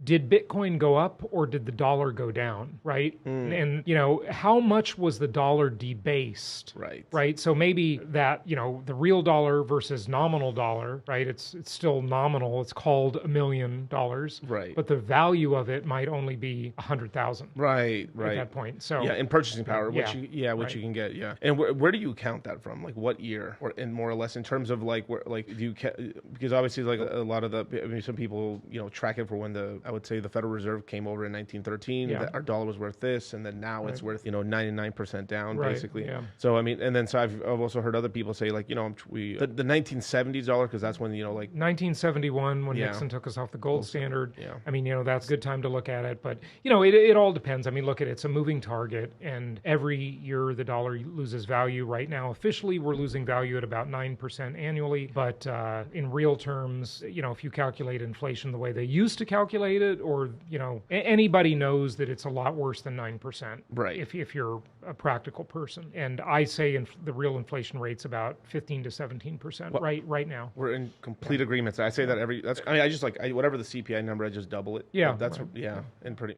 did Bitcoin go up or did the dollar go down, right? Mm, How much was the dollar debased, right. right? So maybe that, the real dollar versus nominal dollar, right? It's still nominal. It's called $1 million, Right. but the value of it might only be 100,000 Right, at right. that point. Yeah, So, in purchasing power, yeah, which right. you can get, yeah. And where do you count that from? Like what year, or and more or less in terms of like where, like do because obviously like a lot of the, I mean, some people track it for when I would say the Federal Reserve came over in 1913, Yeah, that our dollar was worth this, and then now right, it's worth 99% down right, basically. yeah. So I mean, and then so I've also heard other people say like the 1970s dollar, because that's when like 1971, when yeah, Nixon took us off the gold gold standard, standard. yeah. I mean, that's a good time to look at it. But, it all depends. I mean, look at it. It's a moving target. And every year the dollar loses value. Right now, officially, we're losing value at about 9% annually. But in real terms, if you calculate inflation the way they used to calculate it, or, anybody knows that it's a lot worse than 9% Right. if you're a practical person. And I say the real inflation rate's about 15 to 17% Well, right now. we're in Yeah. complete agreement. I say Yeah. that I mean, I just whatever the CPI number, I just double it. Yeah. That's Right. yeah, and pretty